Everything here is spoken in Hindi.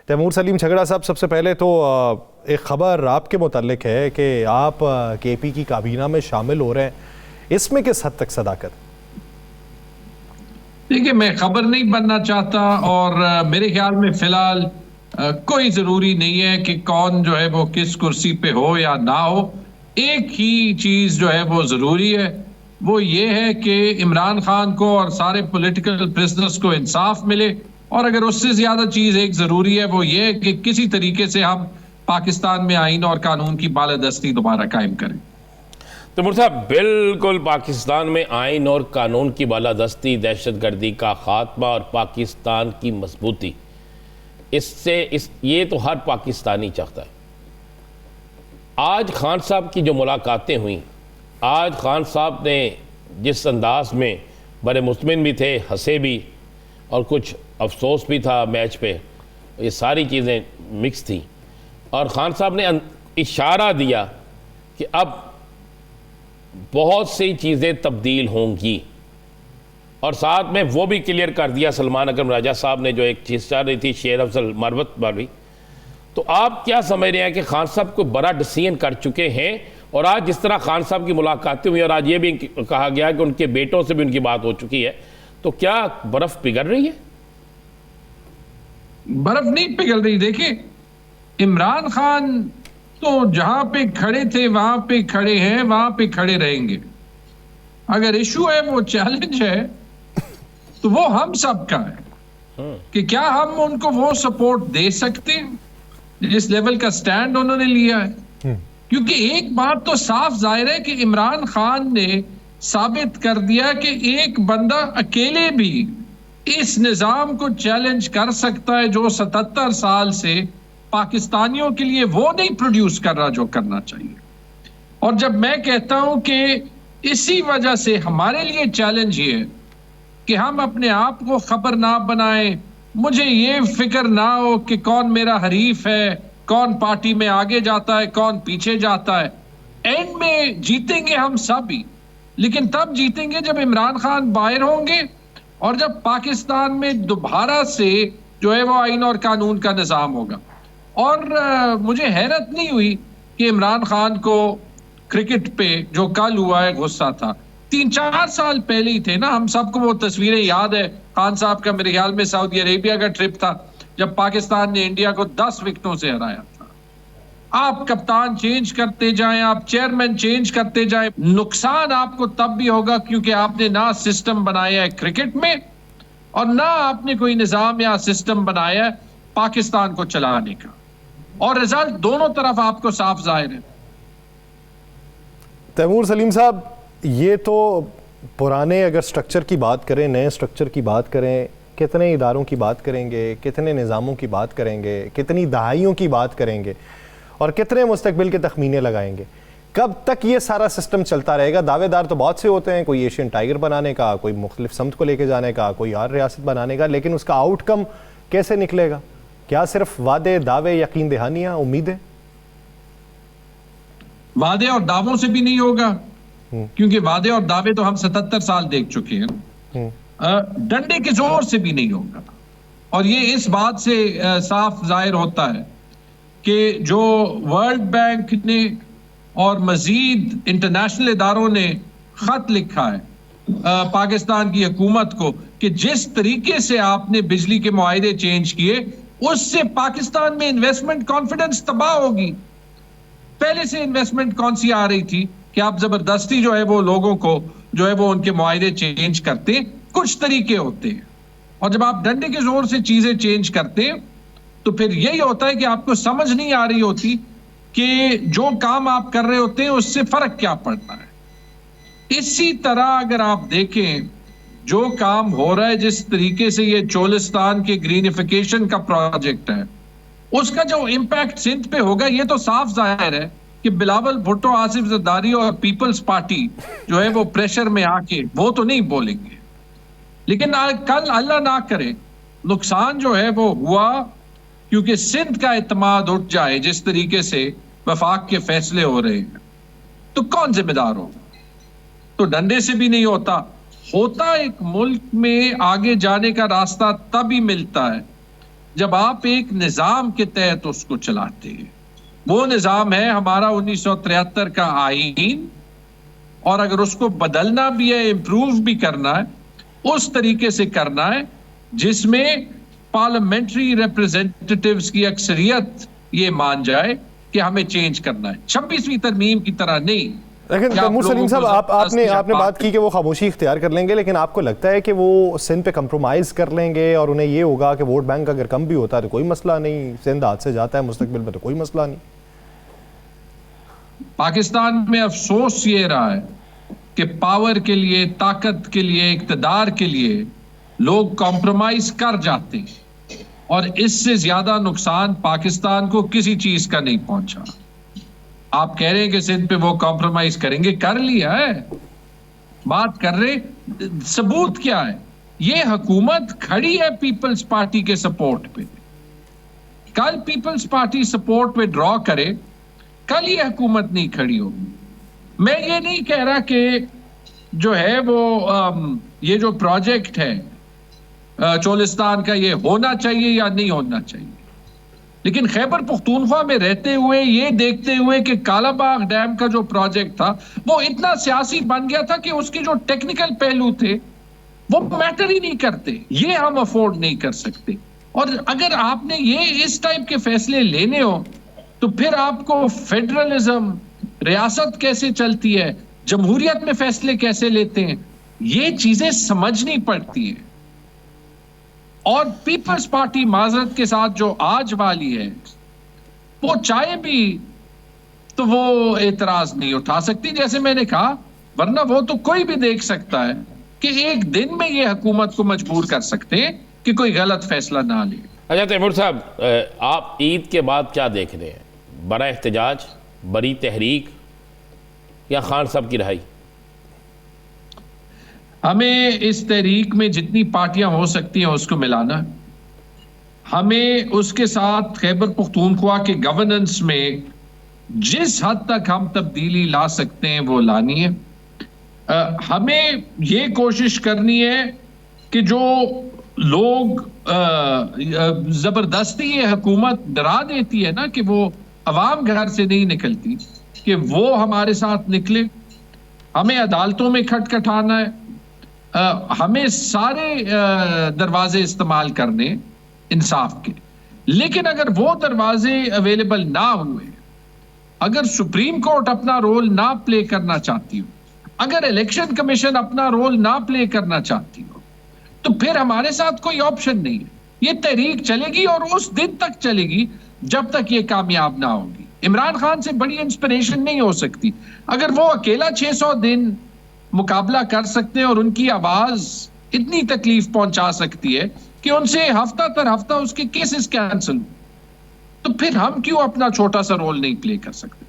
तैमूर सलीम झगड़ा साहब, सबसे पहले तो एक ख़बर आपके मुताल्लिक है कि आप केपी की काबीना में शामिल हो रहे हैं, इसमें किस हद तक सदाकत? देखिए, मैं खबर नहीं बनना चाहता और मेरे ख्याल में फिलहाल कोई ज़रूरी नहीं है कि कौन जो है वो किस कुर्सी पे हो या ना हो। एक ही चीज़ जो है वो ज़रूरी है, वो ये है कि इमरान खान को और सारे पॉलिटिकल प्रिजनर्स को इंसाफ मिले। और अगर उससे ज़्यादा चीज़ एक ज़रूरी है, वो ये है कि किसी तरीके से हम पाकिस्तान में आईन और कानून की बालादस्ती दोबारा कायम करें। तैमूर साहब, बिल्कुल पाकिस्तान में आइन और कानून की बालादस्ती, दहशतगर्दी का खात्मा और पाकिस्तान की मजबूती, ये तो हर पाकिस्तानी चाहता है। आज खान साहब की जो मुलाकातें हुई, आज खान साहब ने जिस अंदाज में बड़े मुतमिन भी थे, हंसे भी और कुछ अफसोस भी था मैच पे, ये सारी चीज़ें मिक्स थी। और खान साहब ने इशारा दिया कि अब बहुत सी चीज़ें तब्दील होंगी, और साथ में वो भी क्लियर कर दिया सलमान अकरम राजा साहब ने जो एक चीज़ चाह रही थी शेर अफजल मरवत वाली। तो आप क्या समझ रहे हैं कि खान साहब को बड़ा डिसीजन कर चुके हैं? और आज जिस तरह खान साहब की मुलाकातें हुई और आज ये भी कहा गया कि उनके बेटों से भी उनकी बात हो चुकी है, तो क्या बर्फ पिघल रही है? बर्फ नहीं पिघल रही। देखिए, इमरान खान तो जहां पे खड़े थे वहां पे खड़े हैं, वहां पे खड़े रहेंगे। अगर इशू है, वो चैलेंज है, तो वो हम सब का है कि क्या हम उनको वो सपोर्ट दे सकते हैं जिस लेवल का स्टैंड उन्होंने लिया है। क्योंकि एक बात तो साफ जाहिर है कि इमरान खान ने साबित कर दिया कि एक बंदा अकेले भी इस निजाम को चैलेंज कर सकता है जो 77 साल से पाकिस्तानियों के लिए वो नहीं प्रोड्यूस कर रहा जो करना चाहिए। और जब मैं कहता हूं कि इसी वजह से हमारे लिए चैलेंज ये है कि हम अपने आप को खबर ना बनाएं, मुझे ये फिक्र ना हो कि कौन मेरा हरीफ है, कौन पार्टी में आगे जाता है, कौन पीछे जाता है। एंड में जीतेंगे हम सब ही, लेकिन तब जीतेंगे जब इमरान खान बाहर होंगे और जब पाकिस्तान में दोबारा से जो है वो आइन और कानून का निजाम होगा। और मुझे हैरत नहीं हुई कि इमरान खान को क्रिकेट पे जो कल हुआ है गुस्सा था। 3-4 साल पहले ही थे ना, हम सबको वो तस्वीरें याद है। खान साहब का मेरे ख्याल में सऊदी अरेबिया का ट्रिप था जब पाकिस्तान ने इंडिया को 10 विकेटों से हराया था। आप कप्तान चेंज करते जाएं, आप चेयरमैन चेंज करते जाएं, नुकसान आपको तब भी होगा क्योंकि आपने ना सिस्टम बनाया है क्रिकेट में और ना आपने कोई निजाम या सिस्टम बनाया है पाकिस्तान को चलाने का। और रिजल्ट दोनों तरफ आपको साफ जाहिर है। तैमूर सलीम साहब, ये तो पुराने अगर स्ट्रक्चर की बात करें, नए स्ट्रक्चर की बात करें, कितने इदारों की बात करेंगे, कितने निज़ामों की बात करेंगे, कितनी दहाइयों की बात करेंगे और कितने मुस्तकबिल के तखमीने लगाएंगे? कब तक ये सारा सिस्टम चलता रहेगा? दावेदार तो बहुत से होते हैं, कोई एशियन टाइगर बनाने का, कोई मुख्तलिफ समत को लेके जाने का, कोई और रियासत बनाने का, लेकिन उसका आउटकम कैसे निकलेगा? क्या सिर्फ वादे, दावे, यकीन दहानियां, उम्मीदें? वादे और दावों से भी नहीं होगा, क्योंकि वादे और दावे तो हम 77 साल देख चुके हैं। डंडे के जोर से भी नहीं होगा। और ये इस बात से साफ जाहिर होता है कि जो वर्ल्ड बैंक ने और मजीद इंटरनेशनल इदारों ने खत लिखा है पाकिस्तान की हुकूमत को कि जिस तरीके से आपने बिजली के मुआहदे चेंज किए, उससे पाकिस्तान में इन्वेस्टमेंट कॉन्फिडेंस तबाह होगी। पहले से इन्वेस्टमेंट कौन सी आ रही थी कि आप जबरदस्ती जो है वो लोगों को जो है वो उनके मुआहदे चेंज करते। कुछ तरीके होते हैं, और जब आप डंडे के जोर से चीजें चेंज करते तो फिर यही होता है कि आपको समझ नहीं आ रही होती कि जो काम आप कर रहे होते हैं उससे फर्क क्या पड़ता है। इसी तरह अगर आप देखें जो काम हो रहा है, जिस तरीके से ये चोलिस्तान के ग्रीनिफिकेशन का प्रोजेक्ट है, उसका जो इम्पैक्ट सिंध पे होगा, ये तो साफ जाहिर है कि बिलावल भुट्टो, आसिफ जरदारी और पीपल्स पार्टी जो है वो प्रेशर में आके वो तो नहीं बोलेंगे। लेकिन कल अल्लाह ना करे नुकसान जो है वो हुआ क्योंकि सिंध का एतमाद उठ जाए जिस तरीके से वफाक के फैसले हो रहे हैं, तो कौन जिम्मेदार होगा? तो डंडे से भी नहीं होता। एक मुल्क में आगे जाने का रास्ता तभी मिलता है जब आप एक निजाम के तहत उसको चलाते हैं। वो निजाम है हमारा 1973 का आईन, और अगर उसको बदलना भी है, इंप्रूव भी करना है, उस तरीके से करना है जिसमें पार्लियामेंट्री रिप्रेजेंटेटिव्स की अक्सरियत ये मान जाए कि हमें चेंज करना है, 26वीं तरमीम की तरह नहीं। लेकिन तैमूर सलीम साहब, आपने बात की कि वो खामोशी इख्तियार कर लेंगे, लेकिन आपको लगता है कि वो सिंध पे कंप्रोमाइज़ कर लेंगे और उन्हें ये होगा कि वोट बैंक अगर कम भी होता है तो कोई मसला नहीं, सिंध हाथ से जाता है मुस्तकबिल में तो कोई मसला नहीं? पाकिस्तान में अफसोस ये रहा है कि पावर के लिए, ताकत के लिए, इक्तदार के लिए लोग कॉम्प्रोमाइज कर जाते हैं, और इससे ज्यादा नुकसान पाकिस्तान को किसी चीज का नहीं पहुंचा। आप कह रहे हैं कि सिंध पे वो कॉम्प्रोमाइज करेंगे, कर लिया है, बात कर रहे, सबूत क्या है? ये हुकूमत खड़ी है पीपल्स पार्टी के सपोर्ट पे। कल पीपल्स पार्टी सपोर्ट पे ड्रॉ करे, कल ये हुकूमत नहीं खड़ी होगी। मैं ये नहीं कह रहा कि जो है वो ये जो प्रोजेक्ट है चोलिस्तान का, ये होना चाहिए या नहीं होना चाहिए, लेकिन खैबर पख्तूनख्वा में रहते हुए, ये देखते हुए कि कालाबाग डैम का जो प्रोजेक्ट था वो इतना सियासी बन गया था कि उसके जो टेक्निकल पहलू थे वो मैटर ही नहीं करते, ये हम अफोर्ड नहीं कर सकते। और अगर आपने ये इस टाइप के फैसले लेने हो तो फिर आपको फेडरलिज्म, रियासत कैसे चलती है, जमहूरियत में फैसले कैसे लेते हैं, ये चीजें समझनी पड़ती है। और पीपल्स पार्टी माजरत के साथ जो आज वाली है, वो चाहे भी तो वो एतराज नहीं उठा सकती, जैसे मैंने कहा, वरना वो तो कोई भी देख सकता है कि एक दिन में ये हुकूमत को मजबूर कर सकते हैं कि कोई गलत फैसला ना ले। अच्छा तैमूर साहब, आप ईद के बाद क्या देख रहे हैं? बड़ा एहतजाज, बड़ी तहरीक, या खान साहब की रिहाई? हमें इस तहरीक में जितनी पार्टियां हो सकती हैं उसको मिलाना है। हमें उसके साथ खैबर पख्तूनख्वा के गवर्नेंस में जिस हद तक हम तब्दीली ला सकते हैं वो लानी है। हमें ये कोशिश करनी है कि जो लोग जबरदस्ती ये हुकूमत डरा देती है ना कि वो अवाम घर से नहीं निकलती, कि वो हमारे साथ निकले। हमें अदालतों में खटखटाना है, हमें सारे दरवाजे इस्तेमाल करने इंसाफ के। लेकिन अगर वो दरवाजे अवेलेबल ना हुए, अगर सुप्रीम कोर्ट अपना रोल ना प्ले करना चाहती हो, अगर इलेक्शन कमीशन अपना रोल ना प्ले करना चाहती हो, तो फिर हमारे साथ कोई ऑप्शन नहीं है। ये तहरीक चलेगी और उस दिन तक चलेगी जब तक ये कामयाब ना होगी। इमरान खान से बड़ी इंस्पिरेशन नहीं हो सकती। अगर वो अकेला 600 दिन मुकाबला कर सकते हैं और उनकी आवाज इतनी तकलीफ पहुंचा सकती है कि उनसे हफ्ता तर हफ्ता उसके केसेस कैंसिल, तो फिर हम क्यों अपना छोटा सा रोल नहीं प्ले कर सकते?